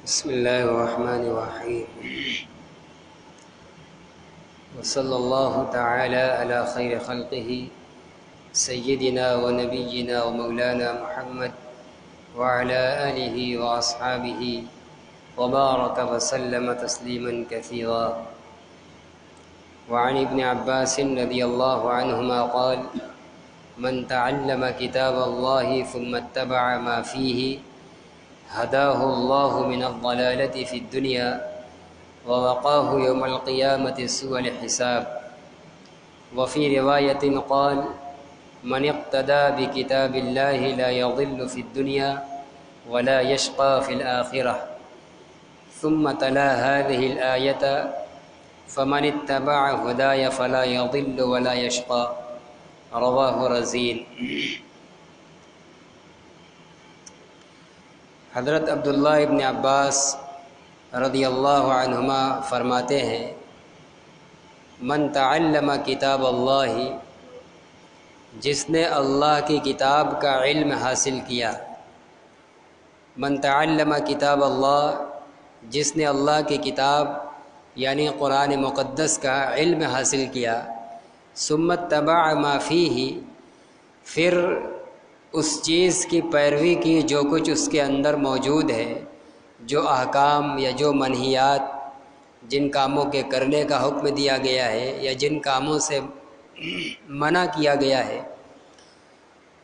بسم الله الرحمن الرحيم وصلى الله تعالى على خير خلقه سيدنا ونبينا ومولانا محمد وعلى آله وأصحابه وبارك وسلم تسليما كثيرا. وعن ابن عباس رضي الله عنهما قال: من تعلم كتاب الله ثم اتبع ما فيه هداه الله من الضلالة في الدنيا ووقاه يوم القيامة سوء الحساب. وفي رواية قال: من اقتدى بكتاب الله لا يضل في الدنيا ولا يشقى في الآخرة. ثم تلا هذه الآية: فمن اتبع هداي فلا يضل ولا يشقى. رواہ رزین. حضرت عبداللہ ابن عباس رضی اللہ عنہما فرماتے ہیں: من تعلم کتاب اللہ، جس نے اللہ کی کتاب کا علم حاصل کیا. من تعلم کتاب اللہ، جس نے اللہ کی کتاب یعنی قرآن مقدس کا علم حاصل کیا. ثم اتبع ما فیہ، پھر اس چیز کی پیروی کی جو کچھ اس کے اندر موجود ہے، جو احکام یا جو منہیات، جن کاموں کے کرنے کا حکم دیا گیا ہے یا جن کاموں سے منع کیا گیا ہے،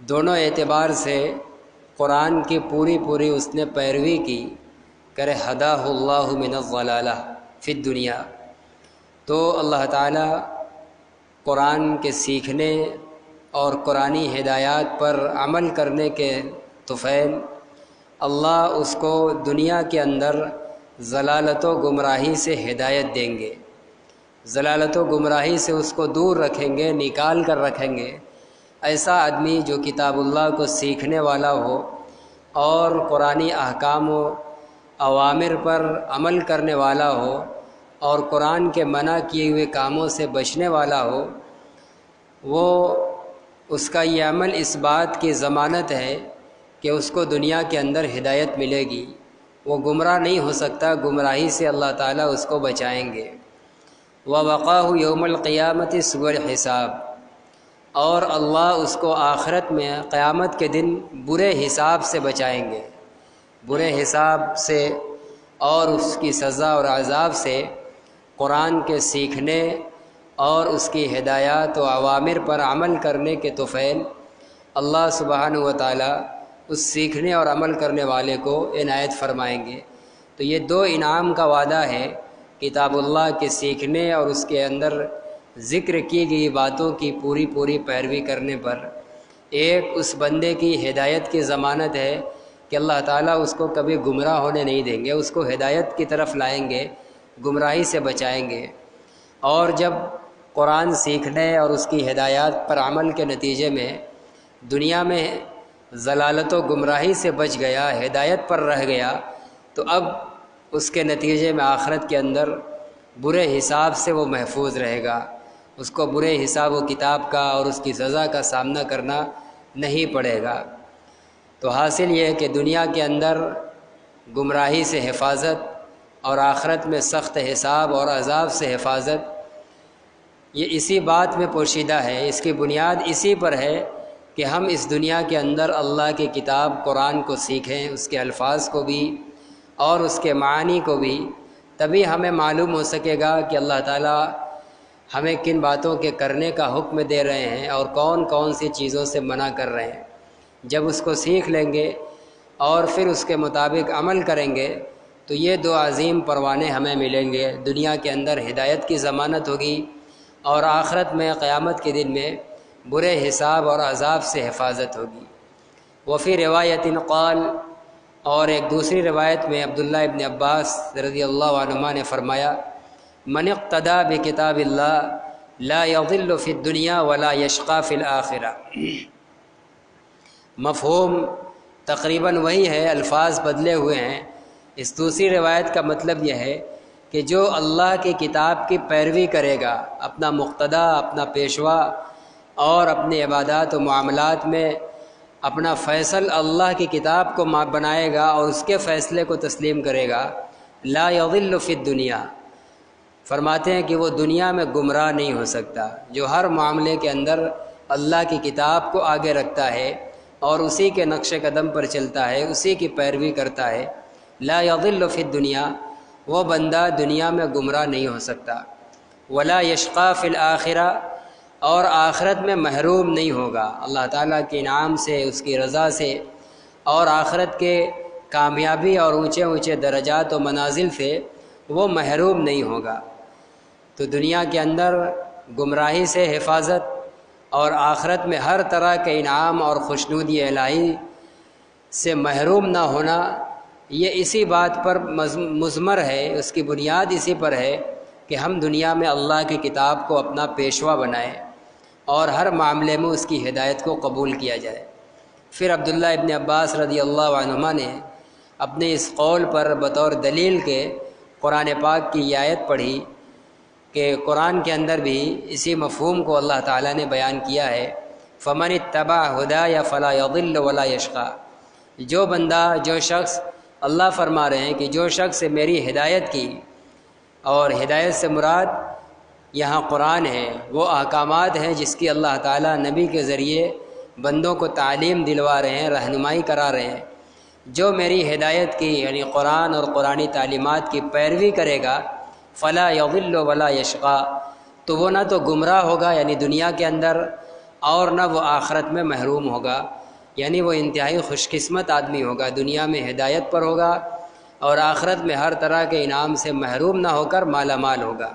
دونوں اعتبار سے قرآن کی پوری اس نے پیروی کی. کرے ہداہ اللہ من الضلالہ فی الدنیا، تو اللہ تعالی قرآن کے سیکھنے اور قرآنی ہدایات پر عمل کرنے کے طفیل اللہ اس کو دنیا کے اندر ضلالت و گمراہی سے ہدایت دیں گے. ضلالت و گمراہی سے اس کو دور رکھیں گے، نکال کر رکھیں گے. ایسا آدمی جو کتاب اللہ کو سیکھنے والا ہو اور قرآنی احکام و اوامر پر عمل کرنے والا ہو اور قرآن کے منع کیے ہوئے کاموں سے بچنے والا ہو، وہ اس کا یہ عمل اس بات کی ضمانت ہے کہ اس کو دنیا کے اندر ہدایت ملے گی. وہ گمراہ نہیں ہو سکتا، گمراہی سے اللہ تعالیٰ اس کو بچائیں گے. وَوَقَاهُ يَوْمَ الْقِيَامَةِ سُوءَ الْحِسَابِ، اور اللہ اس کو آخرت میں قیامت کے دن برے حساب سے بچائیں گے. برے حساب سے اور اس کی سزا اور عذاب سے قرآن کے سیکھنے اور اس کی ہدایات و اوامر پر عمل کرنے کے طفیل اللہ سبحانہ و تعالیٰ اس سیکھنے اور عمل کرنے والے کو عنایت فرمائیں گے. تو یہ دو انعام کا وعدہ ہے کتاب اللہ کے سیکھنے اور اس کے اندر ذکر کی گئی باتوں کی پوری پیروی کرنے پر. ایک اس بندے کی ہدایت کی ضمانت ہے کہ اللہ تعالیٰ اس کو کبھی گمراہ ہونے نہیں دیں گے، اس کو ہدایت کی طرف لائیں گے، گمراہی سے بچائیں گے. اور جب قرآن سیکھنے اور اس کی ہدایات پر عمل کے نتیجے میں دنیا میں ضلالت و گمراہی سے بچ گیا، ہدایت پر رہ گیا، تو اب اس کے نتیجے میں آخرت کے اندر برے حساب سے وہ محفوظ رہے گا. اس کو برے حساب و کتاب کا اور اس کی سزا کا سامنا کرنا نہیں پڑے گا. تو حاصل یہ ہے کہ دنیا کے اندر گمراہی سے حفاظت اور آخرت میں سخت حساب اور عذاب سے حفاظت، یہ اسی بات میں پوشیدہ ہے. اس کی بنیاد اسی پر ہے کہ ہم اس دنیا کے اندر اللہ کی کتاب قرآن کو سیکھیں، اس کے الفاظ کو بھی اور اس کے معانی کو بھی. تبھی ہمیں معلوم ہو سکے گا کہ اللہ تعالیٰ ہمیں کن باتوں کے کرنے کا حکم دے رہے ہیں اور کون سی چیزوں سے منع کر رہے ہیں. جب اس کو سیکھ لیں گے اور پھر اس کے مطابق عمل کریں گے تو یہ دو عظیم پروانے ہمیں ملیں گے. دنیا کے اندر ہدایت کی ضمانت ہوگی اور آخرت میں قیامت کے دن میں برے حساب اور عذاب سے حفاظت ہوگی. وفی روایت قال، اور ایک دوسری روایت میں عبداللہ ابن عباس رضی اللہ عنہما نے فرمایا: من اقتدى بکتاب اللہ لا یضل فی الدنیا ولا یشقى فی الآخرہ. مفہوم تقریباً وہی ہے، الفاظ بدلے ہوئے ہیں. اس دوسری روایت کا مطلب یہ ہے کہ جو اللہ کی کتاب کی پیروی کرے گا، اپنا مقتدی، اپنا پیشوا اور اپنے عبادات و معاملات میں اپنا فیصل اللہ کی کتاب کو بنائے گا اور اس کے فیصلے کو تسلیم کرے گا، لا یضل فی الدنیا، فرماتے ہیں کہ وہ دنیا میں گمراہ نہیں ہو سکتا۔ جو ہر معاملے کے اندر اللہ کی کتاب کو آگے رکھتا ہے اور اسی کے نقش قدم پر چلتا ہے، اسی کی پیروی کرتا ہے، لا یضل فی الدنیا، وہ بندہ دنیا میں گمراہ نہیں ہو سکتا۔ ولا یشقی فی الآخرہ، اور آخرت میں محروم نہیں ہوگا اللہ تعالیٰ کے انعام سے، اس کی رضا سے، اور آخرت کے کامیابی اور اونچے اونچے درجات و منازل سے وہ محروم نہیں ہوگا۔ تو دنیا کے اندر گمراہی سے حفاظت اور آخرت میں ہر طرح کے انعام اور خوشنودی الہی سے محروم نہ ہونا، یہ اسی بات پر مضمر ہے، اس کی بنیاد اسی پر ہے کہ ہم دنیا میں اللہ کی کتاب کو اپنا پیشوا بنائیں اور ہر معاملے میں اس کی ہدایت کو قبول کیا جائے۔ پھر عبداللہ ابن عباس رضی اللہ عنہما نے اپنے اس قول پر بطور دلیل کے قرآن پاک کی یہ آیت پڑھی کہ قرآن کے اندر بھی اسی مفہوم کو اللہ تعالیٰ نے بیان کیا ہے، فمن اتبع ہدایا فلا یضل ولا یشقی، جو بندہ، جو شخص، اللہ فرما رہے ہیں کہ جو شخص میری ہدایت کی، اور ہدایت سے مراد یہاں قرآن ہے، وہ احکامات ہیں جس کی اللہ تعالیٰ نبی کے ذریعے بندوں کو تعلیم دلوا رہے ہیں، رہنمائی کرا رہے ہیں۔ جو میری ہدایت کی یعنی قرآن اور قرآنی تعلیمات کی پیروی کرے گا، فلا یضل ولا یشقی، تو وہ نہ تو گمراہ ہوگا یعنی دنیا کے اندر، اور نہ وہ آخرت میں محروم ہوگا، یعنی وہ انتہائی خوش قسمت آدمی ہوگا، دنیا میں ہدایت پر ہوگا اور آخرت میں ہر طرح کے انعام سے محروم نہ ہو کر مالا مال ہوگا۔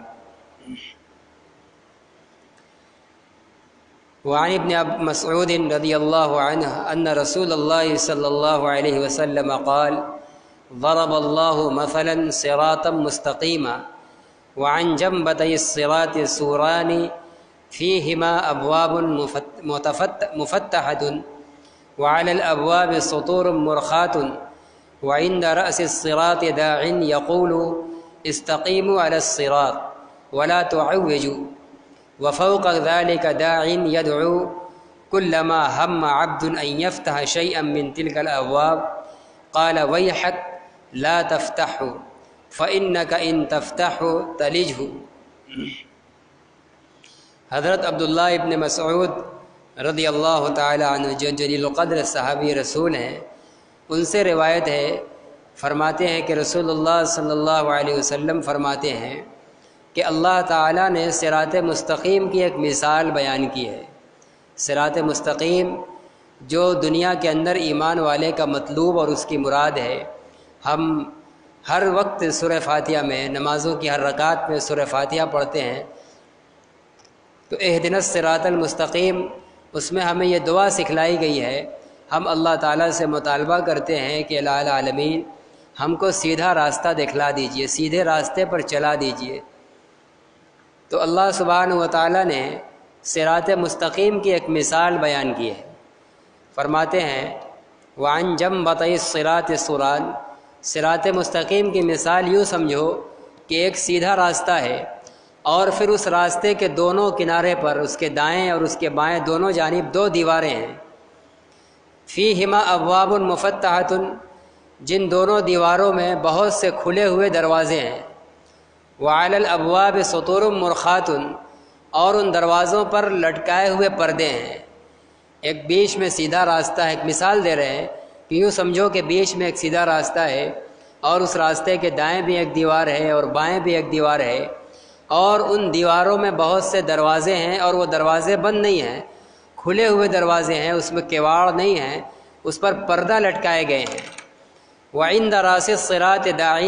وعن ابن مسعود رضی اللہ عنہ ان رسول اللہ صلی اللہ علیہ وسلم قال ضرب اللہ مثلا صراطا مستقیما وعن جنبتي الصراط سوران فيهما أبواب مفتحة وعلى الأبواب سطور مرخاة وعند رأس الصراط داع يقول استقيموا على الصراط ولا تعوجوا وفوق ذلك داع يدعو كلما هم عبد أن يفتح شيئا من تلك الأبواب قال ويحك لا تفتحوا فإنك إن تفتحوا تلجه۔ حضرت عبداللہ ابن مسعود رضی اللہ تعالی عنہ جو جلیل القدر صحابی رسول ہیں، ان سے روایت ہے، فرماتے ہیں کہ رسول اللہ صلی اللہ علیہ وسلم فرماتے ہیں کہ اللہ تعالیٰ نے صراط مستقیم کی ایک مثال بیان کی ہے۔ صراط مستقیم جو دنیا کے اندر ایمان والے کا مطلوب اور اس کی مراد ہے۔ ہم ہر وقت سورہ فاتحہ میں، نمازوں کی ہر رکعت میں سورہ فاتحہ پڑھتے ہیں، تو اہدنا الصراط المستقیم، اس میں ہمیں یہ دعا سکھلائی گئی ہے۔ ہم اللہ تعالیٰ سے مطالبہ کرتے ہیں کہ الہ العالمین ہم کو سیدھا راستہ دکھلا دیجئے، سیدھے راستے پر چلا دیجئے۔ تو اللہ سبحانہ و تعالیٰ نے صراط مستقیم کی ایک مثال بیان کی ہے، فرماتے ہیں وعن جنبتي الصراط سوران، صراط مستقیم کی مثال یوں سمجھو کہ ایک سیدھا راستہ ہے اور پھر اس راستے کے دونوں کنارے پر، اس کے دائیں اور اس کے بائیں دونوں جانب دو دیواریں ہیں، فیہما ابواب مفتحۃ، جن دونوں دیواروں میں بہت سے کھلے ہوئے دروازے ہیں، وعلی الابواب سطور مرخات، اور ان دروازوں پر لٹکائے ہوئے پردے ہیں۔ ایک بیچ میں سیدھا راستہ ہے، ایک مثال دے رہے ہیں کہ یوں سمجھو کہ بیچ میں ایک سیدھا راستہ ہے اور اس راستے کے دائیں بھی ایک دیوار ہے اور بائیں بھی ایک دیوار ہے، اور ان دیواروں میں بہت سے دروازے ہیں اور وہ دروازے بند نہیں ہیں، کھلے ہوئے دروازے ہیں، اس میں کیواڑ نہیں ہیں، اس پر پردہ لٹکائے گئے ہیں۔ وعند راس الصراط داع،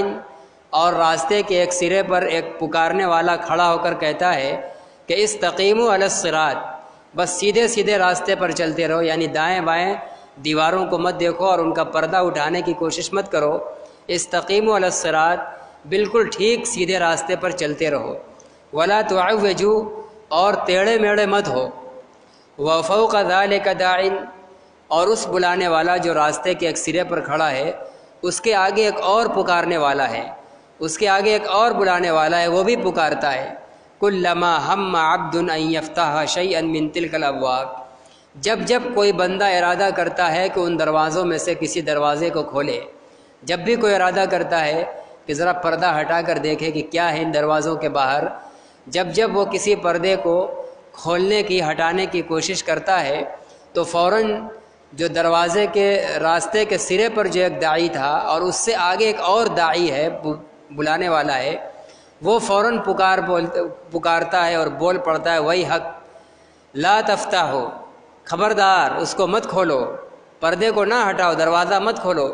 اور راستے کے ایک سرے پر ایک پکارنے والا کھڑا ہو کر کہتا ہے کہ استقیموا علی الصراط، بس سیدھے سیدھے راستے پر چلتے رہو، یعنی دائیں بائیں دیواروں کو مت دیکھو اور ان کا پردہ اٹھانے کی کوشش مت کرو، استقیموا علی الصراط، بالکل ٹھیک سیدھے راستے پر چلتے رہو، ولا تعوجوا، اور ٹیڑھے میڑے مت ہو، وفوق ذلک داع، اور اس بلانے والا جو راستے کے ایک سرے پر کھڑا ہے، اس کے آگے ایک اور پکارنے والا ہے، اس کے آگے ایک اور بلانے والا ہے، وہ بھی پکارتا ہے، کلما ہم عبد ان یفتح شیئا من تلک الابواب، جب جب کوئی بندہ ارادہ کرتا ہے کہ ان دروازوں میں سے کسی دروازے کو کھولے، جب بھی کوئی ارادہ کرتا ہے کہ ذرا پردہ ہٹا کر دیکھے کہ کیا ہے ان دروازوں کے باہر، جب جب وہ کسی پردے کو کھولنے کی ہٹانے کی کوشش کرتا ہے تو فوراً جو دروازے کے راستے کے سرے پر جو ایک داعی تھا اور اس سے آگے ایک اور داعی ہے بلانے والا ہے، وہ فوراً پکارتا ہے اور بول پڑتا ہے وہی حق لا تفتحو، خبردار اس کو مت کھولو، پردے کو نہ ہٹاؤ، دروازہ مت کھولو،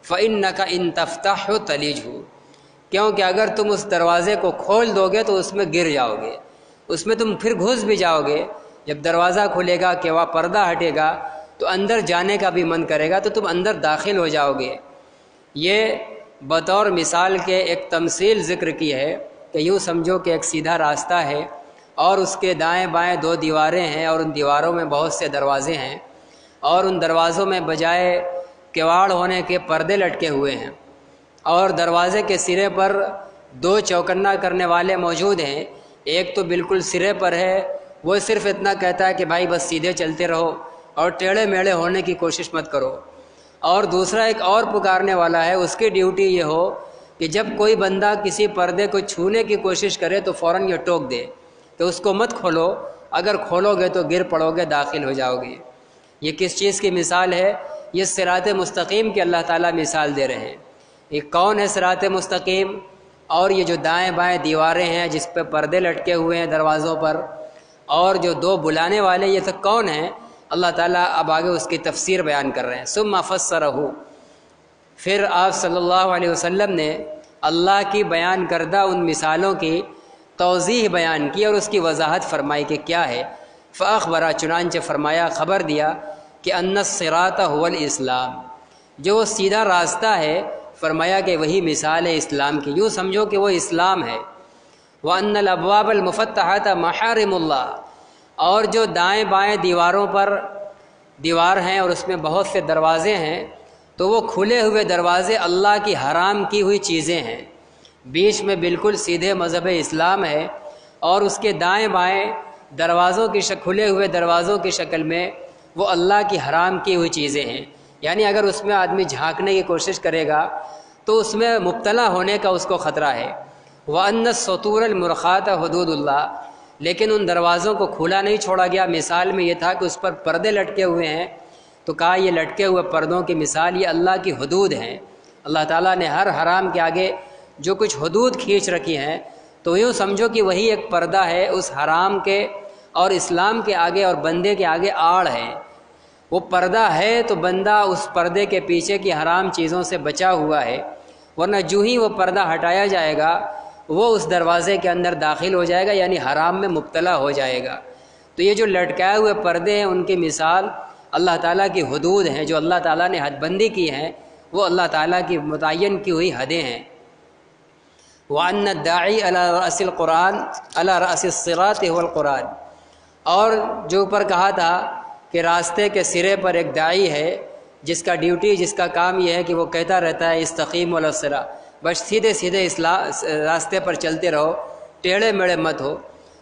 فإنک ان تفتحو تلجہ، کیونکہ اگر تم اس دروازے کو کھول دو گے تو اس میں گر جاؤ گے، اس میں تم پھر گھس بھی جاؤ گے۔ جب دروازہ کھلے گا کہ وہ پردہ ہٹے گا تو اندر جانے کا بھی من کرے گا تو تم اندر داخل ہو جاؤ گے۔ یہ بطور مثال کے ایک تمثیل ذکر کی ہے کہ یوں سمجھو کہ ایک سیدھا راستہ ہے اور اس کے دائیں بائیں دو دیواریں ہیں اور ان دیواروں میں بہت سے دروازے ہیں اور ان دروازوں میں بجائے کواڑ ہونے کے پردے لٹکے ہوئے ہیں اور دروازے کے سرے پر دو چوکنا کرنے والے موجود ہیں۔ ایک تو بالکل سرے پر ہے، وہ صرف اتنا کہتا ہے کہ بھائی بس سیدھے چلتے رہو اور ٹیڑھے میڑھے ہونے کی کوشش مت کرو، اور دوسرا ایک اور پکارنے والا ہے، اس کی ڈیوٹی یہ ہو کہ جب کوئی بندہ کسی پردے کو چھونے کی کوشش کرے تو فوراً یہ ٹوک دے کہ اس کو مت کھولو، اگر کھولو گے تو گر پڑو گے، داخل ہو جاؤ گے۔ یہ کس چیز کی مثال ہے؟ یہ صراط مستقیم کی اللہ تعالیٰ مثال دے رہے ہیں۔ یہ کون ہے صراط مستقیم؟ اور یہ جو دائیں بائیں دیواریں ہیں جس پہ پردے لٹکے ہوئے ہیں دروازوں پر، اور جو دو بلانے والے، یہ تو کون ہیں؟ اللہ تعالیٰ اب آگے اس کی تفسیر بیان کر رہے ہیں۔ ثم فسرہ، پھر آپ صلی اللہ علیہ وسلم نے اللہ کی بیان کردہ ان مثالوں کی توضیح بیان کی اور اس کی وضاحت فرمائی کہ کیا ہے۔ فاخبرہ، چنانچہ فرمایا، خبر دیا کہ ان الصراط هو الاسلام، جو وہ سیدھا راستہ ہے، فرمایا کہ وہی مثال ہے اسلام کی، یوں سمجھو کہ وہ اسلام ہے۔ وان الابواب المفتحات محارم اللہ، اور جو دائیں بائیں دیواروں پر دیوار ہیں اور اس میں بہت سے دروازے ہیں تو وہ کھلے ہوئے دروازے اللہ کی حرام کی ہوئی چیزیں ہیں۔ بیچ میں بالکل سیدھے مذہب اسلام ہے اور اس کے دائیں بائیں دروازوں کی کھلے ہوئے دروازوں کی شکل میں وہ اللہ کی حرام کی ہوئی چیزیں ہیں، یعنی اگر اس میں آدمی جھانکنے کی کوشش کرے گا تو اس میں مبتلا ہونے کا اس کو خطرہ ہے۔ وَأَنَّ السُّطُورَ الْمُرْخَاتَ حدود اللہ، لیکن ان دروازوں کو کھلا نہیں چھوڑا گیا۔ مثال میں یہ تھا کہ اس پر پردے لٹکے ہوئے ہیں تو کہا یہ لٹکے ہوئے پردوں کی مثال یہ اللہ کی حدود ہیں۔ اللہ تعالیٰ نے ہر حرام کے آگے جو کچھ حدود کھینچ رکھی ہیں تو یوں سمجھو کہ وہی ایک پردہ ہے اس حرام کے اور اسلام کے آگے اور بندے کے آگے آڑ ہے۔ وہ پردہ ہے تو بندہ اس پردے کے پیچھے کی حرام چیزوں سے بچا ہوا ہے، ورنہ جو ہی وہ پردہ ہٹایا جائے گا وہ اس دروازے کے اندر داخل ہو جائے گا، یعنی حرام میں مبتلا ہو جائے گا۔ تو یہ جو لٹکائے ہوئے پردے ہیں ان کی مثال اللہ تعالیٰ کی حدود ہیں، جو اللہ تعالیٰ نے حد بندی کی ہیں، وہ اللہ تعالیٰ کی متعین کی ہوئی حدیں ہیں۔ وَأَنَّ الدَّاعِي عَلَى رَأْسِ الْقُرْآنِ عَلَى رَأْسِ الصِّرَاطِ هُوَ الْقُرْآنِ، اور جو اوپر کہا تھا کہ راستے کے سرے پر ایک داعی ہے جس کا ڈیوٹی، جس کا کام یہ ہے کہ وہ کہتا رہتا ہے استقیموا علی الصراط، بس سیدھے سیدھے راستے پر چلتے رہو، ٹیڑھے میڑھے مت ہو۔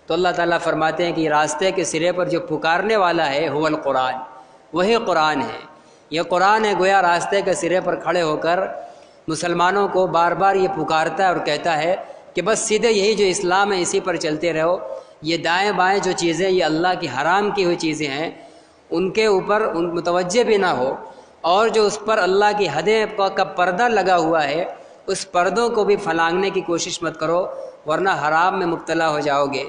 تو اللہ تعالیٰ فرماتے ہیں کہ راستے کے سرے پر جو پکارنے والا ہے هو القرآن، وہی قرآن ہے۔ یہ قرآن ہے، گویا راستے کے سرے پر کھڑے ہو کر مسلمانوں کو بار بار یہ پکارتا ہے اور کہتا ہے کہ بس سیدھے یہی جو اسلام ہے اسی پر چلتے رہو، یہ دائیں بائیں جو چیزیں یہ اللہ کی حرام کی ہوئی چیزیں ہیں ان کے اوپر متوجہ بھی نہ ہو، اور جو اس پر اللہ کی حدیں کا پردہ لگا ہوا ہے اس پردوں کو بھی پھلانگنے کی کوشش مت کرو، ورنہ حرام میں مبتلا ہو جاؤ گے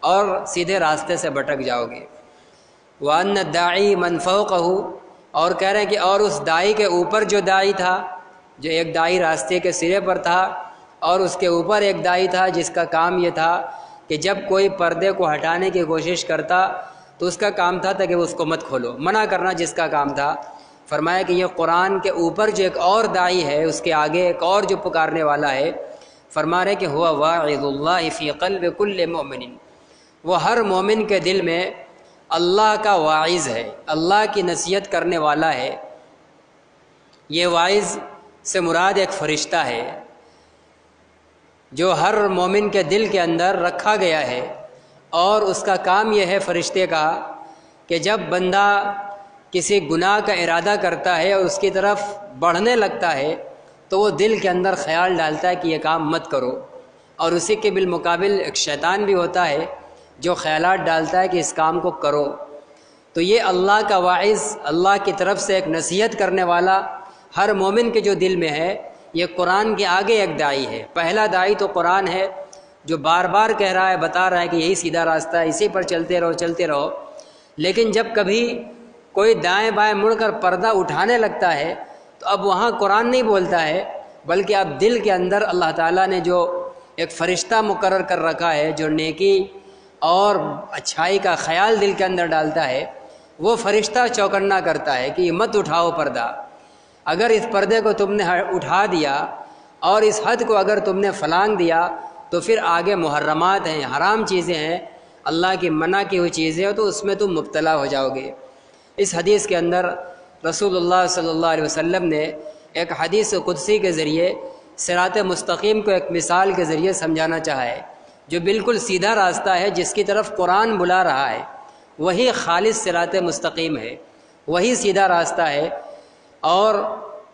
اور سیدھے راستے سے بھٹک جاؤ گے۔ وَأَنَّ الدَّاعِي مَنْ فَوْقَهُ، اور کہہ رہے ہیں کہ اور اس داعی کے اوپر جو داعی تھا، جو ایک داعی راستے کے سرے پر تھا اور اس کے اوپر ایک داعی تھا جس کا کام یہ تھا کہ جب کوئی پردے کو ہٹانے کی کوشش کرتا تو اس کا کام تھا کہ وہ اس کو مت کھولو، منع کرنا جس کا کام تھا۔ فرمایا کہ یہ قرآن کے اوپر جو ایک اور داعی ہے، اس کے آگے ایک اور جو پکارنے والا ہے، فرما رہے کہ ہوا واعظ اللہ فی قلب کل مومن، وہ ہر مومن کے دل میں اللہ کا واعظ ہے، اللہ کی نصیحت کرنے والا ہے۔ یہ واعظ سے مراد ایک فرشتہ ہے جو ہر مومن کے دل کے اندر رکھا گیا ہے، اور اس کا کام یہ ہے فرشتے کا کہ جب بندہ کسی گناہ کا ارادہ کرتا ہے اور اس کی طرف بڑھنے لگتا ہے تو وہ دل کے اندر خیال ڈالتا ہے کہ یہ کام مت کرو، اور اسی کے بالمقابل ایک شیطان بھی ہوتا ہے جو خیالات ڈالتا ہے کہ اس کام کو کرو۔ تو یہ اللہ کا واعظ، اللہ کی طرف سے ایک نصیحت کرنے والا ہر مومن کے جو دل میں ہے، یہ قرآن کے آگے ایک داعی ہے۔ پہلا داعی تو قرآن ہے جو بار بار کہہ رہا ہے، بتا رہا ہے کہ یہی سیدھا راستہ ہے، اسی پر چلتے رہو چلتے رہو۔ لیکن جب کبھی کوئی دائیں بائیں مڑ کر پردہ اٹھانے لگتا ہے تو اب وہاں قرآن نہیں بولتا ہے، بلکہ اب دل کے اندر اللہ تعالیٰ نے جو ایک فرشتہ مقرر کر رکھا ہے جو نیکی اور اچھائی کا خیال دل کے اندر ڈالتا ہے، وہ فرشتہ چوکنا کرتا ہے کہ یہ مت اٹھاؤ پردہ۔ اگر اس پردے کو تم نے اٹھا دیا اور اس حد کو اگر تم نے فلانگ دیا تو پھر آگے محرمات ہیں، حرام چیزیں ہیں، اللہ کی منع کی ہوئی چیزیں ہیں، تو اس میں تم مبتلا ہو جاؤ گے۔ اس حدیث کے اندر رسول اللہ صلی اللہ علیہ وسلم نے ایک حدیث قدسی کے ذریعے صراط مستقیم کو ایک مثال کے ذریعے سمجھانا چاہا ہے، جو بالکل سیدھا راستہ ہے جس کی طرف قرآن بلا رہا ہے، وہی خالص صراط مستقیم ہے، وہی سیدھا راستہ ہے، اور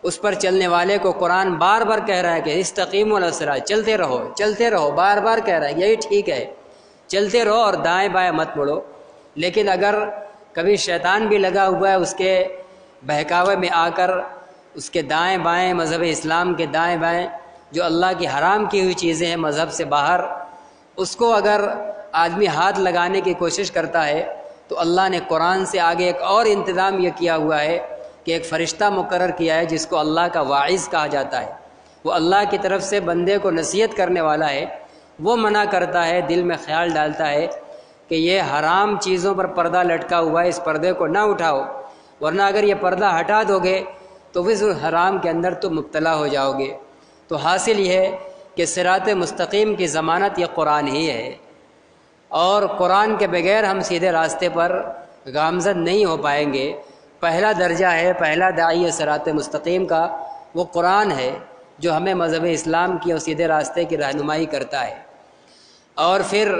اس پر چلنے والے کو قرآن بار بار کہہ رہا ہے کہ استقیموا علی الصراط، چلتے رہو چلتے رہو، بار بار کہہ رہا ہے یہی ٹھیک ہے، چلتے رہو اور دائیں بائیں مت مڑو۔ لیکن اگر کبھی شیطان بھی لگا ہوا ہے اس کے بہکاوے میں آ کر اس کے دائیں بائیں، مذہب اسلام کے دائیں بائیں جو اللہ کی حرام کی ہوئی چیزیں ہیں مذہب سے باہر، اس کو اگر آدمی ہاتھ لگانے کی کوشش کرتا ہے تو اللہ نے قرآن سے آگے ایک اور انتظام یہ کیا ہوا ہے کہ ایک فرشتہ مقرر کیا ہے جس کو اللہ کا واعظ کہا جاتا ہے۔ وہ اللہ کی طرف سے بندے کو نصیحت کرنے والا ہے، وہ منع کرتا ہے، دل میں خیال ڈالتا ہے کہ یہ حرام چیزوں پر پردہ لٹکا ہوا ہے، اس پردے کو نہ اٹھاؤ، ورنہ اگر یہ پردہ ہٹا دو گے تو پھر اس حرام کے اندر تم مبتلا ہو جاؤ گے۔ تو حاصل یہ ہے کہ صراط مستقیم کی ضمانت یہ قرآن ہی ہے، اور قرآن کے بغیر ہم سیدھے راستے پر گامزن نہیں ہو پائیں گے۔ پہلا درجہ ہے، پہلا داعی صراط مستقیم کا وہ قرآن ہے جو ہمیں مذہب اسلام کی اور سیدھے راستے کی رہنمائی کرتا ہے۔ اور پھر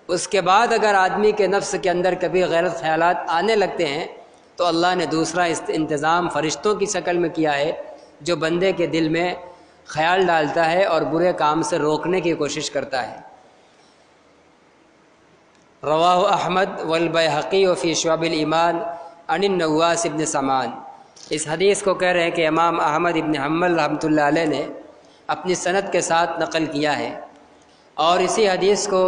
اس کے بعد اگر آدمی کے نفس کے اندر کبھی غلط خیالات آنے لگتے ہیں تو اللہ نے دوسرا انتظام فرشتوں کی شکل میں کیا ہے جو بندے کے دل میں خیال ڈالتا ہے اور برے کام سے روکنے کی کوشش کرتا ہے۔ رواہ احمد والبیہقی فی شعب الایمان عن النواس ابن سمان۔ اس حدیث کو کہہ رہے ہیں کہ امام احمد ابن حنبل رحمۃ اللہ علیہ نے اپنی سند کے ساتھ نقل کیا ہے، اور اسی حدیث کو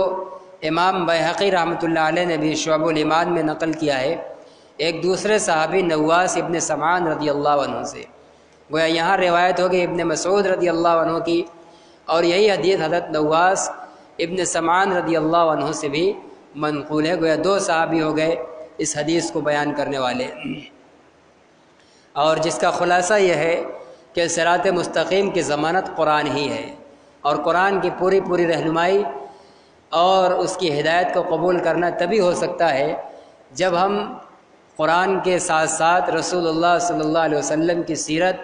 امام بیہقی رحمۃ اللہ علیہ نے بھی شعب الایمان میں نقل کیا ہے ایک دوسرے صحابی نواس ابن سمان رضی اللہ عنہ سے۔ گویا یہاں روایت ہوگی ابن مسعود رضی اللہ عنہ کی، اور یہی حدیث حضرت نواس ابن سمان رضی اللہ عنہ سے بھی منقول ہے۔ گویا دو صحابی ہو گئے اس حدیث کو بیان کرنے والے، اور جس کا خلاصہ یہ ہے کہ صراط مستقیم کی ضمانت قرآن ہی ہے، اور قرآن کی پوری رہنمائی اور اس کی ہدایت کو قبول کرنا تبھی ہو سکتا ہے جب ہم قرآن کے ساتھ ساتھ رسول اللہ صلی اللہ علیہ وسلم کی سیرت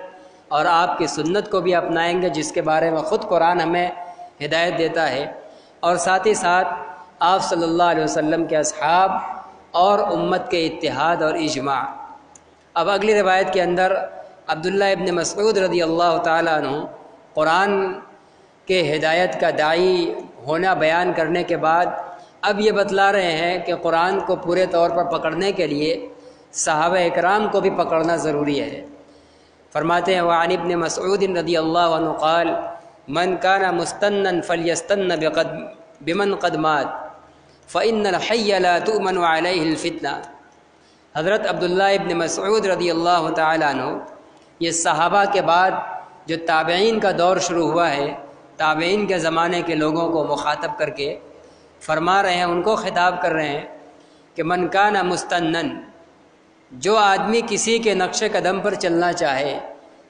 اور آپ کی سنت کو بھی اپنائیں گے، جس کے بارے میں خود قرآن ہمیں ہدایت دیتا ہے، اور ساتھ ہی ساتھ آپ صلی اللہ علیہ وسلم کے اصحاب اور امت کے اتحاد اور اجماع۔ اب اگلی روایت کے اندر عبداللہ ابن مسعود رضی اللہ تعالیٰ عنہ قرآن کے ہدایت کا داعی ہونا بیان کرنے کے بعد اب یہ بتلا رہے ہیں کہ قرآن کو پورے طور پر پکڑنے کے لیے صحابہ اکرام کو بھی پکڑنا ضروری ہے۔ فرماتے ہیں وعن ابن مسعود رضی اللہ عنہ قال من کان مستنا فلیستن بمن قد مات فإن الحی لا تؤمن علیہ الفتنہ۔ حضرت عبداللہ ابن مسعود رضی اللہ تعالیٰ عنہ یہ صحابہ کے بعد جو تابعین کا دور شروع ہوا ہے، تابعین کے زمانے کے لوگوں کو مخاطب کر کے فرما رہے ہیں، ان کو خطاب کر رہے ہیں کہ من کان مستنن، جو آدمی کسی کے نقش قدم پر چلنا چاہے،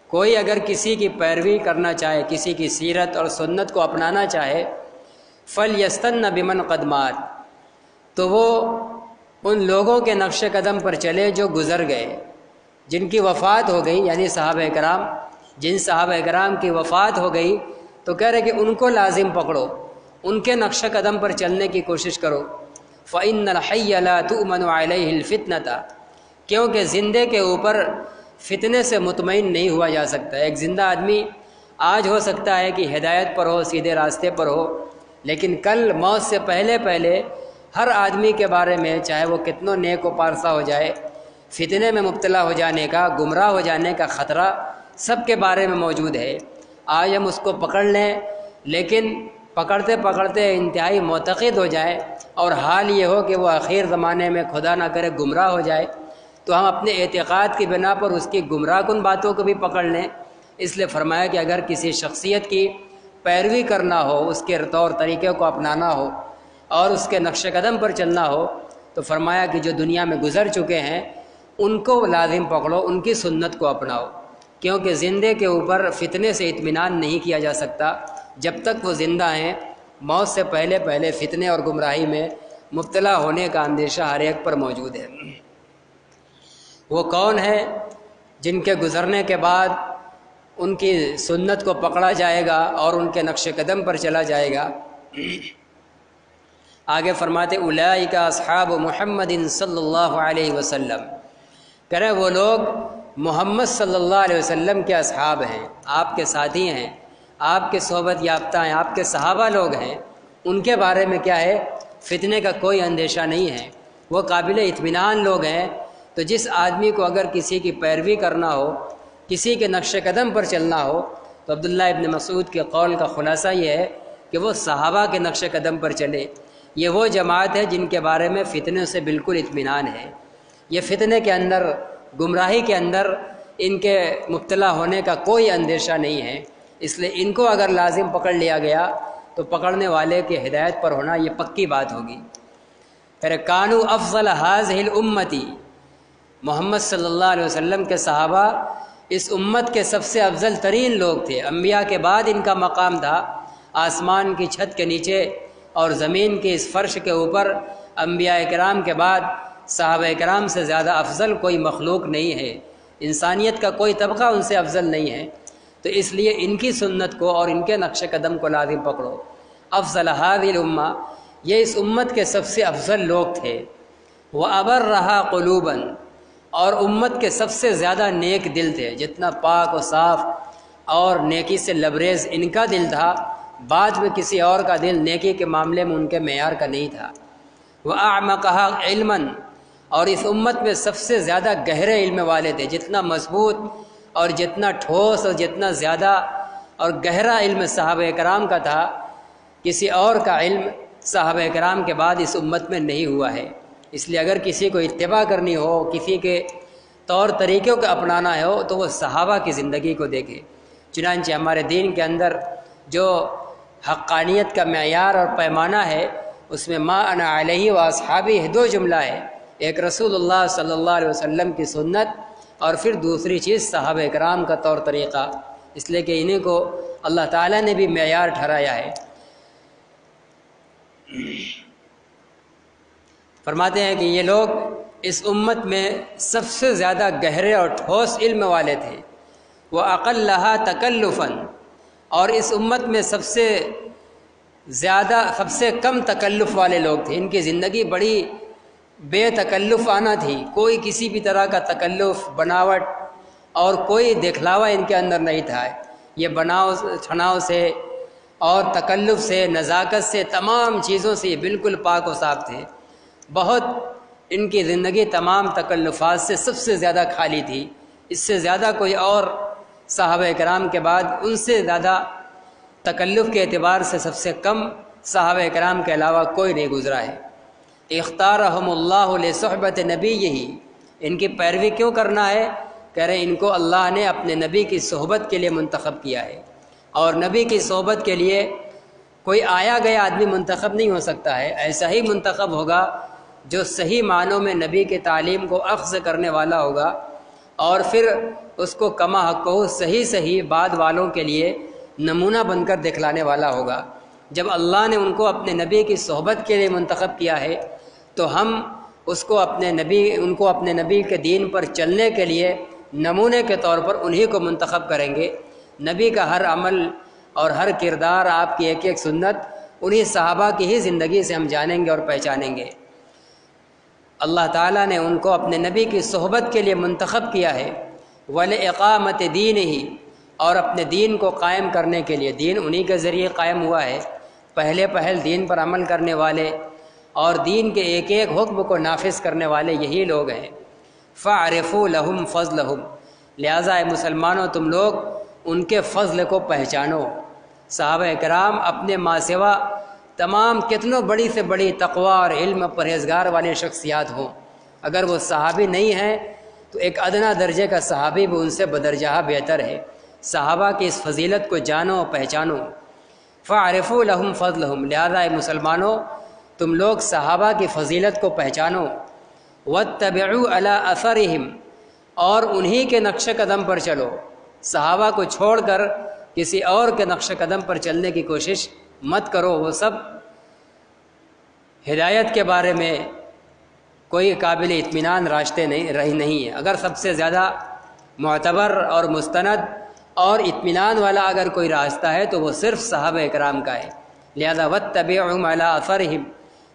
کوئی اگر کسی کی پیروی کرنا چاہے، کسی کی سیرت اور سنت کو اپنانا چاہے، فلیستن بمن قد مات، تو وہ ان لوگوں کے نقش قدم پر چلے جو گزر گئے، جن کی وفات ہو گئی، یعنی صحابہ کرام، جن صحابہ کرام کی وفات ہو گئی تو کہہ رہے کہ ان کو لازم پکڑو، ان کے نقش قدم پر چلنے کی کوشش کرو۔ فَإِنَّ الْحَيَّ لَا تُؤْمَنُ عَلَيْهِ الْفِتْنَةَ، کیونکہ زندے کے اوپر فتنے سے مطمئن نہیں ہوا جا سکتا۔ ایک زندہ آدمی آج ہو سکتا ہے کہ ہدایت پر ہو، سیدھے راستے پر ہو، لیکن کل موت سے پہلے پہلے ہر آدمی کے بارے میں، چاہے وہ کتنوں نیک و پارسا ہو جائے، فتنے میں مبتلا ہو جانے کا، گمراہ ہو جانے کا خطرہ سب کے بارے میں موجود ہے۔ آج ہم اس کو پکڑ لیں، لیکن پکڑتے پکڑتے انتہائی معتقد ہو جائیں اور حال یہ ہو کہ وہ آخر زمانے میں خدا نہ کرے گمراہ ہو جائے، تو ہم اپنے اعتقاد کی بنا پر اس کی گمراہ کن باتوں کو بھی پکڑ لیں۔ اس لیے فرمایا کہ اگر کسی شخصیت کی پیروی کرنا ہو، اس کے طور طریقے کو اپنانا ہو اور اس کے نقش قدم پر چلنا ہو، تو فرمایا کہ جو دنیا میں گزر چکے ہیں ان کو لازم پکڑو، ان کی سنت کو اپناؤ، کیونکہ زندے کے اوپر فتنے سے اطمینان نہیں کیا جا سکتا جب تک وہ زندہ ہیں۔ موت سے پہلے پہلے فتنے اور گمراہی میں مبتلا ہونے کا اندیشہ ہر ایک پر موجود ہے۔ وہ کون ہے جن کے گزرنے کے بعد ان کی سنت کو پکڑا جائے گا اور ان کے نقش قدم پر چلا جائے گا؟ آگے فرماتے اولئک اصحاب محمد صلی اللہ علیہ وسلم، کہہ رہے وہ لوگ محمد صلی اللہ علیہ وسلم کے اصحاب ہیں، آپ کے ساتھی ہیں، آپ کے صحبت یافتہ ہیں، آپ کے صحابہ لوگ ہیں۔ ان کے بارے میں کیا ہے؟ فتنے کا کوئی اندیشہ نہیں ہے، وہ قابل اطمینان لوگ ہیں۔ تو جس آدمی کو اگر کسی کی پیروی کرنا ہو، کسی کے نقش قدم پر چلنا ہو، تو عبداللہ ابن مسعود کے قول کا خلاصہ یہ ہے کہ وہ صحابہ کے نقش قدم پر چلے۔ یہ وہ جماعت ہے جن کے بارے میں فتنے سے بالکل اطمینان ہے، یہ فتنے کے اندر، گمراہی کے اندر ان کے مبتلا ہونے کا کوئی اندیشہ نہیں ہے۔ اس لیے ان کو اگر لازم پکڑ لیا گیا تو پکڑنے والے کی ہدایت پر ہونا یہ پکی بات ہوگی۔ پھر کانو افضل هذه الامتی، محمد صلی اللہ علیہ وسلم کے صحابہ اس امت کے سب سے افضل ترین لوگ تھے۔ انبیاء کے بعد ان کا مقام تھا، آسمان کی چھت کے نیچے اور زمین کے اس فرش کے اوپر انبیاء کرام کے بعد صحابہ کرام سے زیادہ افضل کوئی مخلوق نہیں ہے، انسانیت کا کوئی طبقہ ان سے افضل نہیں ہے۔ تو اس لیے ان کی سنت کو اور ان کے نقش قدم کو لازم پکڑو۔ افضل هذه الامہ، یہ اس امت کے سب سے افضل لوگ تھے۔ وَأَبَرَّهَا قُلُوبًا، اور امت کے سب سے زیادہ نیک دل تھے، جتنا پاک و صاف اور نیکی سے لبریز ان کا دل تھا، بعد میں کسی اور کا دل نیکی کے معاملے میں ان کے معیار کا نہیں تھا۔ وَأَعْمَقَهَا عِلْمًا، اور اس امت میں سب سے زیادہ گہرے علم والے تھے، جتنا مضبوط اور جتنا ٹھوس اور جتنا زیادہ اور گہرا علم صحابہ کرام کا تھا، کسی اور کا علم صحابہ کرام کے بعد اس امت میں نہیں ہوا ہے۔ اس لیے اگر کسی کو اتباع کرنی ہو، کسی کے طور طریقوں کو اپنانا ہو، تو وہ صحابہ کی زندگی کو دیکھے۔ چنانچہ ہمارے دین کے اندر جو حقانیت کا معیار اور پیمانہ ہے، اس میں ما انا علیہ و اصحابی دو جملہ ہے، ایک رسول اللہ صلی اللہ علیہ وسلم کی سنت اور پھر دوسری چیز صحابہ کرام کا طور طریقہ، اس لیے کہ انہیں کو اللہ تعالیٰ نے بھی معیار ٹھہرایا ہے۔ فرماتے ہیں کہ یہ لوگ اس امت میں سب سے زیادہ گہرے اور ٹھوس علم والے تھے۔ وَأَقَلَّهَا تَكَلُّفًا، اور اس امت میں سب سے کم تکلف والے لوگ تھے۔ ان کی زندگی بڑی بے تکلف آنا تھی، کوئی کسی بھی طرح کا تکلف، بناوٹ اور کوئی دکھلاوا ان کے اندر نہیں تھا۔ یہ بناؤ چھناؤ سے اور تکلف سے، نزاکت سے، تمام چیزوں سے یہ بالکل پاک و صاف تھے۔ بہت ان کی زندگی تمام تکلفات سے سب سے زیادہ خالی تھی، اس سے زیادہ کوئی اور صحابہ کرام کے بعد ان سے زیادہ تکلف کے اعتبار سے سب سے کم صحابہ کرام کے علاوہ کوئی نہیں گزرا ہے۔ اختارہم اللہ لصحبت نبیہ، ان کی پیروی کیوں کرنا ہے؟ کہہ رہے ان کو اللہ نے اپنے نبی کی صحبت کے لیے منتخب کیا ہے، اور نبی کی صحبت کے لیے کوئی آیا گیا آدمی منتخب نہیں ہو سکتا ہے، ایسا ہی منتخب ہوگا جو صحیح معنوں میں نبی کے تعلیم کو اخذ کرنے والا ہوگا اور پھر اس کو کما حق صحیح بعد والوں کے لیے نمونہ بن کر دکھلانے والا ہوگا۔ جب اللہ نے ان کو اپنے نبی کی صحبت کے لیے منتخب کیا ہے تو ہم ان کو اپنے نبی کے دین پر چلنے کے لیے نمونے کے طور پر انہی کو منتخب کریں گے۔ نبی کا ہر عمل اور ہر کردار، آپ کی ایک ایک سنت انہی صحابہ کی ہی زندگی سے ہم جانیں گے اور پہچانیں گے۔ اللہ تعالیٰ نے ان کو اپنے نبی کی صحبت کے لیے منتخب کیا ہے، وَلِإِقَامَةِ دِينِهِ، اور اپنے دین کو قائم کرنے کے لیے۔ دین انہی کے ذریعے قائم ہوا ہے، پہل دین پر عمل کرنے والے اور دین کے ایک ایک حکم کو نافذ کرنے والے یہی لوگ ہیں۔ فَاعْرِفُوا لَهُمْ فَضْلَهُمْ، لہٰذا اے مسلمانوں تم لوگ ان کے فضل کو پہچانو۔ صحابہ کرام اپنے ماں سوا تمام کتنوں بڑی سے بڑی تقوی اور علم پرہیزگار والے شخصیات ہوں، اگر وہ صحابی نہیں ہیں تو ایک ادنا درجے کا صحابی بھی ان سے بدرجہ بہتر ہے۔ صحابہ کی اس فضیلت کو جانو پہچانو۔ فَاعْرِفُوا لَهُمْ فَضْلَهُمْ، لہذا اے مسلمانوں تم لوگ صحابہ کی فضیلت کو پہچانو۔ وَاتَّبِعُوا عَلَىٰ أَثَرِهِمْ، اور انہی کے نقش قدم پر چلو۔ صحابہ کو چھوڑ کر کسی اور کے نقش قدم پر چلنے کی کوشش مت کرو، وہ سب ہدایت کے بارے میں کوئی قابل اطمینان راستے نہیں ہے۔ اگر سب سے زیادہ معتبر اور مستند اور اطمینان والا اگر کوئی راستہ ہے تو وہ صرف صحابہ کرام کا ہے۔ لہذا وَاتَّبِعُهُمْ عَلَىٰ أَثَرِهِمْ،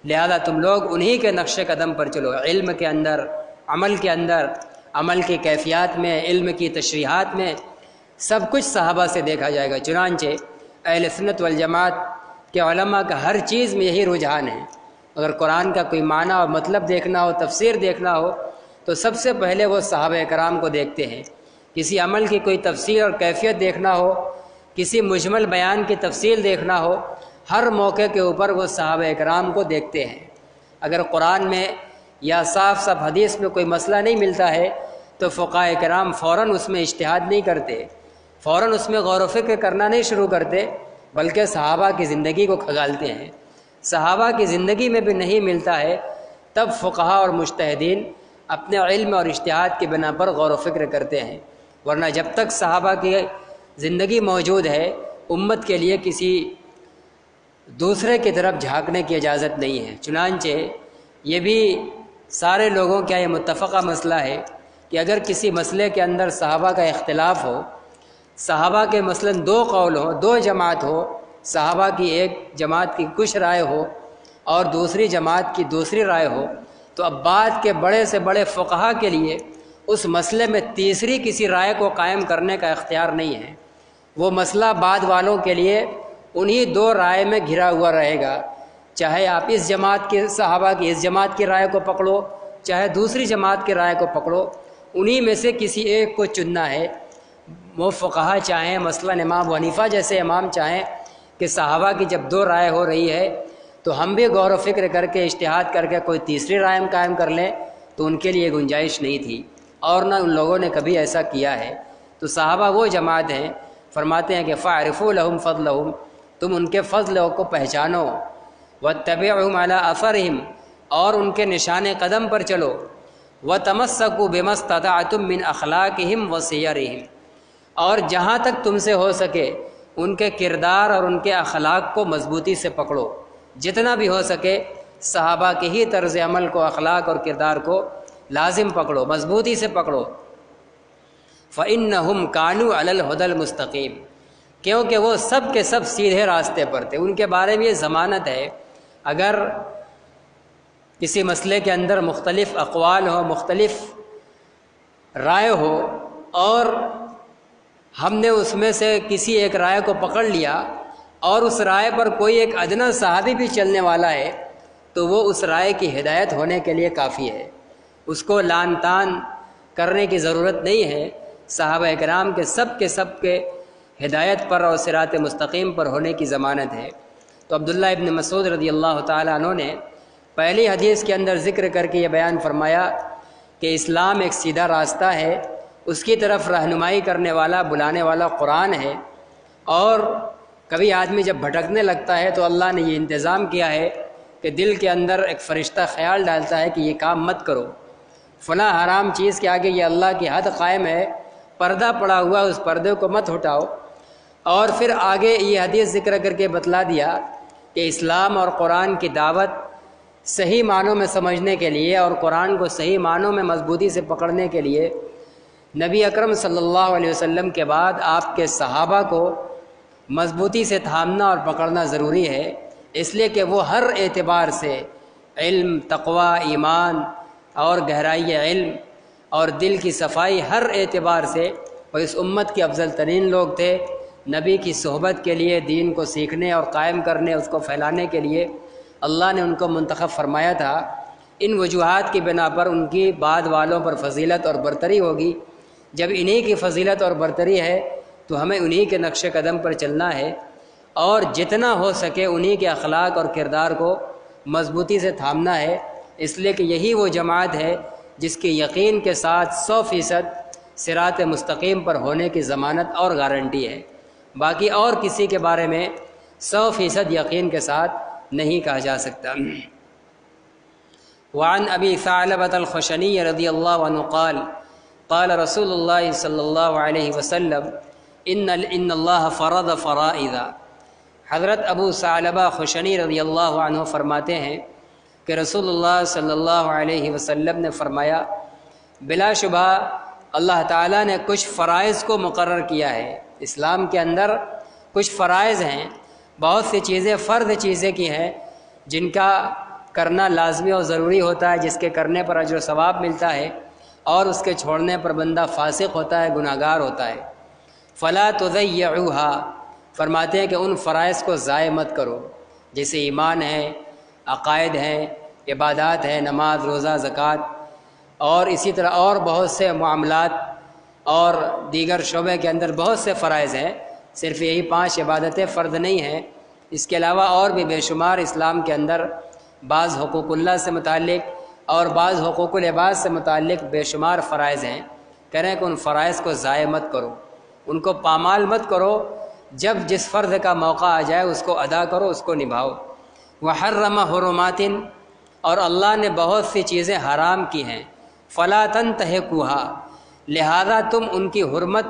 لہذا تم لوگ انہی کے نقش قدم پر چلو، علم کے اندر، عمل کے اندر، عمل کی کیفیات میں، علم کی تشریحات میں، سب کچھ صحابہ سے دیکھا جائے گا۔ چنانچہ اہل سنت والجماعت کے علماء کا ہر چیز میں یہی رجحان ہے۔ اگر قرآن کا کوئی معنی اور مطلب دیکھنا ہو، تفسیر دیکھنا ہو، تو سب سے پہلے وہ صحابہ کرام کو دیکھتے ہیں۔ کسی عمل کی کوئی تفسیر اور کیفیت دیکھنا ہو، کسی مجمل بیان کی تفصیل دیکھنا ہو، ہر موقع کے اوپر وہ صحابہ کرام کو دیکھتے ہیں۔ اگر قرآن میں یا صاف حدیث میں کوئی مسئلہ نہیں ملتا ہے تو فقہاء کرام فوراً اس میں اجتہاد نہیں کرتے، فوراً اس میں غور و فکر کرنا نہیں شروع کرتے، بلکہ صحابہ کی زندگی کو کھنگالتے ہیں۔ صحابہ کی زندگی میں بھی نہیں ملتا ہے تب فقہاء اور مجتہدین اپنے علم اور اجتہاد کی بنا پر غور و فکر کرتے ہیں، ورنہ جب تک صحابہ کی زندگی موجود ہے امت کے لیے کسی دوسرے کی طرف جھانکنے کی اجازت نہیں ہے۔ چنانچہ یہ بھی سارے لوگوں کا یہ متفقہ مسئلہ ہے کہ اگر کسی مسئلے کے اندر صحابہ کا اختلاف ہو، صحابہ کے مثلاً 2 قول ہوں، 2 جماعت ہو، صحابہ کی ایک جماعت کی کچھ رائے ہو اور دوسری جماعت کی دوسری رائے ہو، تو اب بعد کے بڑے سے بڑے فقہا کے لیے اس مسئلے میں تیسری کسی رائے کو قائم کرنے کا اختیار نہیں ہے۔ وہ مسئلہ بعد والوں کے لیے انہی 2 رائے میں گھرا ہوا رہے گا، چاہے آپ اس جماعت کے صحابہ کی اس جماعت کی رائے کو پکڑو، چاہے دوسری جماعت کی رائے کو پکڑو، انہی میں سے کسی ایک کو چننا ہے۔ وہ فقہا چاہیں، مثلاً امام ابو حنیفہ جیسے امام چاہیں کہ صحابہ کی جب 2 رائے ہو رہی ہے تو ہم بھی غور و فکر کر کے اجتہاد کر کے کوئی تیسری رائے قائم کر لیں، تو ان کے لیے گنجائش نہیں تھی، اور نہ ان لوگوں نے کبھی ایسا کیا ہے۔ تو صحابہ وہ جماعت ہیں، فرماتے ہیں کہ فَاعْرِفُوا لَهُمْ فَضْلَهُمْ، تم ان کے فضل کو پہچانو، وَاتَّبِعُهُمْ عَلَىٰ أَثَرِهِمْ، اور ان کے نشان قدم پر چلو، وَتَمَسَّكُوا بِمَا اسْتَطَعْتُم مِّنْ أَخْلَاقِهِمْ وَسِيَرِهِمْ، اور جہاں تک تم سے ہو سکے ان کے کردار اور ان کے اخلاق کو مضبوطی سے پکڑو، جتنا بھی ہو سکے صحابہ کے ہی طرز عمل کو، اخلاق اور کردار کو لازم پکڑو، مضبوطی سے پکڑو۔ فَإِنَّهُمْ كَانُوا عَلَى الْهُدَى الْمُسْتَقِيمِ، کیونکہ وہ سب کے سب سیدھے راستے پر تھے۔ ان کے بارے میں یہ ضمانت ہے، اگر کسی مسئلے کے اندر مختلف اقوال ہو، مختلف رائے ہو، اور ہم نے اس میں سے کسی ایک رائے کو پکڑ لیا اور اس رائے پر کوئی ایک ادنا صحابی بھی چلنے والا ہے، تو وہ اس رائے کی ہدایت ہونے کے لیے کافی ہے، اس کو لان تان کرنے کی ضرورت نہیں ہے۔ صحابہ کرام کے سب کے ہدایت پر اور صراط مستقیم پر ہونے کی ضمانت ہے۔ تو عبداللہ ابن مسعود رضی اللہ تعالیٰ عنہ نے پہلی حدیث کے اندر ذکر کر کے یہ بیان فرمایا کہ اسلام ایک سیدھا راستہ ہے، اس کی طرف رہنمائی کرنے والا، بلانے والا قرآن ہے، اور کبھی آدمی جب بھٹکنے لگتا ہے تو اللہ نے یہ انتظام کیا ہے کہ دل کے اندر ایک فرشتہ خیال ڈالتا ہے کہ یہ کام مت کرو، فلاں حرام چیز کے آگے یہ اللہ کی حد قائم ہے، پردہ پڑا ہوا اس پردے کو مت ہٹاؤ۔ اور پھر آگے یہ حدیث ذکر کر کے بتلا دیا کہ اسلام اور قرآن کی دعوت صحیح معنوں میں سمجھنے کے لیے اور قرآن کو صحیح معنوں میں مضبوطی سے پکڑنے کے لیے نبی اکرم صلی اللہ علیہ وسلم کے بعد آپ کے صحابہ کو مضبوطی سے تھامنا اور پکڑنا ضروری ہے، اس لیے کہ وہ ہر اعتبار سے علم، تقوی، ایمان اور گہرائی علم اور دل کی صفائی، ہر اعتبار سے وہ اس امت کے افضل ترین لوگ تھے۔ نبی کی صحبت کے لیے، دین کو سیکھنے اور قائم کرنے، اس کو پھیلانے کے لیے اللہ نے ان کو منتخب فرمایا تھا۔ ان وجوہات کی بنا پر ان کی بعد والوں پر فضیلت اور برتری ہوگی۔ جب انہی کی فضیلت اور برتری ہے تو ہمیں انہی کے نقش قدم پر چلنا ہے اور جتنا ہو سکے انہی کے اخلاق اور کردار کو مضبوطی سے تھامنا ہے، اس لیے کہ یہی وہ جماعت ہے جس کی یقین کے ساتھ 100% صراط مستقیم پر ہونے کی ضمانت اور گارنٹی ہے۔ باقی اور کسی کے بارے میں 100% یقین کے ساتھ نہیں کہا جا سکتا۔ وعن ابی ثعلبۃ الخشنی رضی اللہ عنہ قال قال رسول اللہ صلی اللہ علیہ وسلم ان اللہ فرض فرائض۔ حضرت ابو ثعلبہ خشنی رضی اللہ عنہ فرماتے ہیں کہ رسول اللہ صلی اللہ علیہ وسلم نے فرمایا، بلا شبہ اللہ تعالیٰ نے کچھ فرائض کو مقرر کیا ہے۔ اسلام کے اندر کچھ فرائض ہیں، بہت سی چیزیں فرض چیزیں کی ہیں جن کا کرنا لازمی اور ضروری ہوتا ہے، جس کے کرنے پر اجر و ثواب ملتا ہے، اور اس کے چھوڑنے پر بندہ فاسق ہوتا ہے، گناہگار ہوتا ہے۔ فلا تضیعوها، فرماتے ہیں کہ ان فرائض کو ضائع مت کرو، جیسے ایمان ہے، عقائد ہیں، عبادات ہیں، نماز، روزہ، زکوٰۃ، اور اسی طرح اور بہت سے معاملات اور دیگر شعبے کے اندر بہت سے فرائض ہیں۔ صرف یہی 5 عبادتیں فرض نہیں ہیں، اس کے علاوہ اور بھی بے شمار اسلام کے اندر بعض حقوق اللہ سے متعلق اور بعض حقوق العباد سے متعلق بے شمار فرائض ہیں۔ کہہ رہے ہیں کہ ان فرائض کو ضائع مت کرو، ان کو پامال مت کرو، جب جس فرض کا موقع آ جائے اس کو ادا کرو، اس کو نبھاؤ۔ وحرم حرمات، اور اللہ نے بہت سی چیزیں حرام کی ہیں، فلا تنتهكوها، لہذا تم ان کی حرمت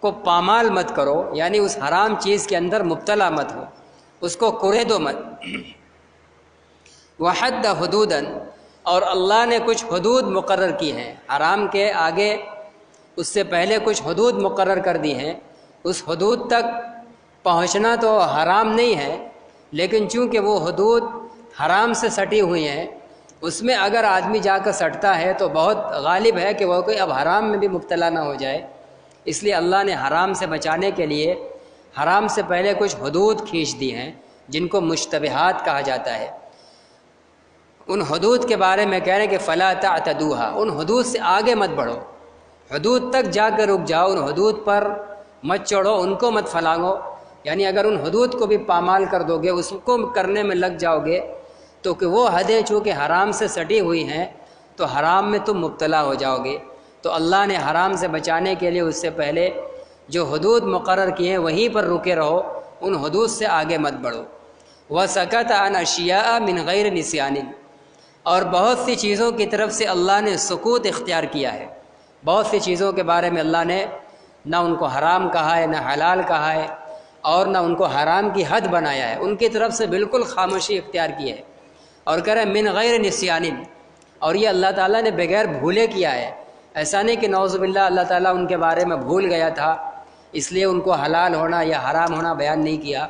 کو پامال مت کرو، یعنی اس حرام چیز کے اندر مبتلا مت ہو، اس کو کرے دو مت۔ وحد حدودا، اور اللہ نے کچھ حدود مقرر کی ہیں، حرام کے آگے اس سے پہلے کچھ حدود مقرر کر دی ہیں۔ اس حدود تک پہنچنا تو حرام نہیں ہے، لیکن چونکہ وہ حدود حرام سے سٹی ہوئی ہیں، اس میں اگر آدمی جا کر سٹتا ہے تو بہت غالب ہے کہ وہ کوئی اب حرام میں بھی مبتلا نہ ہو جائے، اس لیے اللہ نے حرام سے بچانے کے لیے حرام سے پہلے کچھ حدود کھینچ دی ہیں جن کو مشتبہات کہا جاتا ہے۔ ان حدود کے بارے میں کہہ رہے ہیں کہ فلا تعتدوها، ان حدود سے آگے مت بڑھو، حدود تک جا کر رک جاؤ، ان حدود پر مت چڑھو، ان کو مت پھلانگو، یعنی اگر ان حدود کو بھی پامال کر دو گے، اس کو کرنے میں لگ جاؤ گے تو کہ وہ حدیں چونکہ حرام سے سٹی ہوئی ہیں تو حرام میں تم مبتلا ہو جاؤ گے۔ تو اللہ نے حرام سے بچانے کے لیے اس سے پہلے جو حدود مقرر کیے ہیں وہیں پر رکے رہو، ان حدود سے آگے مت بڑھو۔ وَسَكَتَ عَنْ أَشْيَاءَ مِنْ غَيْرِ نِسْيَانٍ، اور بہت سی چیزوں کی طرف سے اللہ نے سکوت اختیار کیا ہے۔ بہت سی چیزوں کے بارے میں اللہ نے نہ ان کو حرام کہا ہے، نہ حلال کہا ہے، اور نہ ان کو حرام کی حد بنایا ہے، ان کی طرف سے بالکل خاموشی اختیار کی ہے۔ اور کہہ رہے ہیں من غیر نسیان، اور یہ اللہ تعالیٰ نے بغیر بھولے کیا ہے، ایسا نہیں کہ نعوذ باللہ اللہ تعالیٰ ان کے بارے میں بھول گیا تھا اس لیے ان کو حلال ہونا یا حرام ہونا بیان نہیں کیا،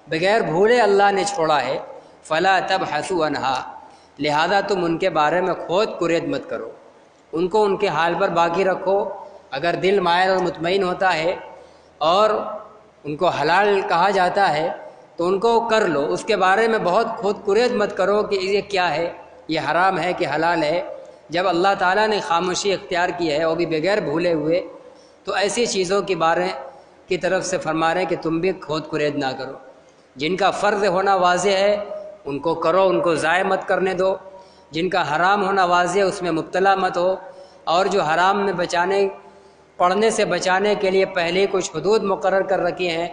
بغیر بھولے اللہ نے چھوڑا ہے۔ فلا تبحثوا عنہا، لہذا تم ان کے بارے میں کھود کرید مت کرو، ان کو ان کے حال پر باقی رکھو۔ اگر دل مائل اور مطمئن ہوتا ہے اور ان کو حلال کہا جاتا ہے تو ان کو کر لو، اس کے بارے میں بہت کھود کرید مت کرو کہ یہ کیا ہے، یہ حرام ہے کہ حلال ہے۔ جب اللہ تعالیٰ نے خاموشی اختیار کی ہے وہ بھی بغیر بھولے ہوئے، تو ایسی چیزوں کے بارے کی طرف سے فرما رہے ہیں کہ تم بھی کھود کرید نہ کرو، جن کا فرض ہونا واضح ہے ان کو کرو، ان کو ضائع مت کرنے دو، جن کا حرام ہونا واضح ہے اس میں مبتلا مت ہو، اور جو حرام میں پڑھنے سے بچانے کے لیے پہلے کچھ حدود مقرر کر رکھی ہیں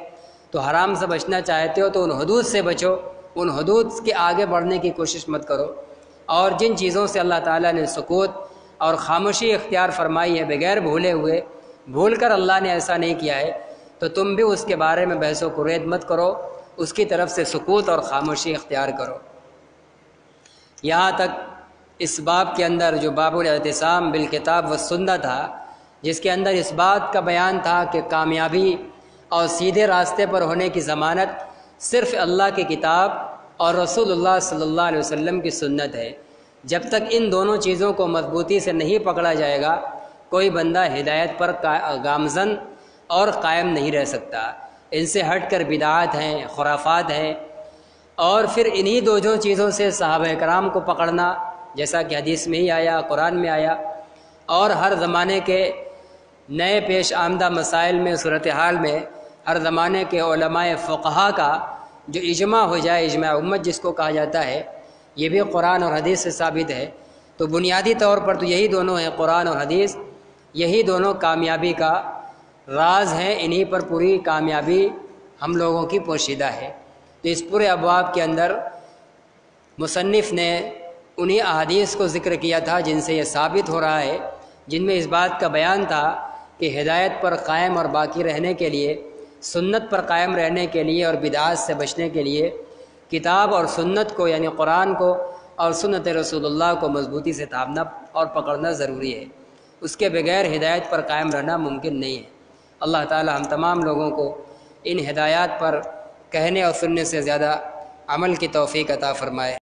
تو حرام سے بچنا چاہتے ہو تو ان حدود سے بچو، ان حدود کے آگے بڑھنے کی کوشش مت کرو۔ اور جن چیزوں سے اللہ تعالیٰ نے سکوت اور خاموشی اختیار فرمائی ہے بغیر بھولے ہوئے، بھول کر اللہ نے ایسا نہیں کیا ہے، تو تم بھی اس کے بارے میں بحث و کرید مت کرو، اس کی طرف سے سکوت اور خاموشی اختیار کرو۔ یہاں تک اس باب کے اندر جو باب الاعتصام بالکتاب والسنہ تھا، جس کے اندر اس بات کا بیان تھا کہ کامیابی اور سیدھے راستے پر ہونے کی ضمانت صرف اللہ کی کتاب اور رسول اللہ صلی اللہ علیہ وسلم کی سنت ہے۔ جب تک ان دونوں چیزوں کو مضبوطی سے نہیں پکڑا جائے گا کوئی بندہ ہدایت پر گامزن اور قائم نہیں رہ سکتا۔ ان سے ہٹ کر بدعات ہیں، خرافات ہیں، اور پھر انہی دو چیزوں سے صحابہ کرام کو پکڑنا، جیسا کہ حدیث میں ہی آیا، قرآن میں آیا، اور ہر زمانے کے نئے پیش آمدہ مسائل میں، صورتحال میں ہر زمانے کے علماء فقہا کا جو اجماع ہو جائے، اجماع امت جس کو کہا جاتا ہے، یہ بھی قرآن اور حدیث سے ثابت ہے۔ تو بنیادی طور پر تو یہی دونوں ہیں، قرآن اور حدیث، یہی دونوں کامیابی کا راز ہیں، انہی پر پوری کامیابی ہم لوگوں کی پوشیدہ ہے۔ تو اس پورے ابواب کے اندر مصنف نے انہی احادیث کو ذکر کیا تھا جن سے یہ ثابت ہو رہا ہے، جن میں اس بات کا بیان تھا کہ ہدایت پر قائم اور باقی رہنے کے لیے، سنت پر قائم رہنے کے لیے اور بدعات سے بچنے کے لیے کتاب اور سنت کو، یعنی قرآن کو اور سنت رسول اللہ کو مضبوطی سے تھامنا اور پکڑنا ضروری ہے۔ اس کے بغیر ہدایت پر قائم رہنا ممکن نہیں ہے۔ اللہ تعالی ہم تمام لوگوں کو ان ہدایات پر کہنے اور سننے سے زیادہ عمل کی توفیق عطا فرمائے۔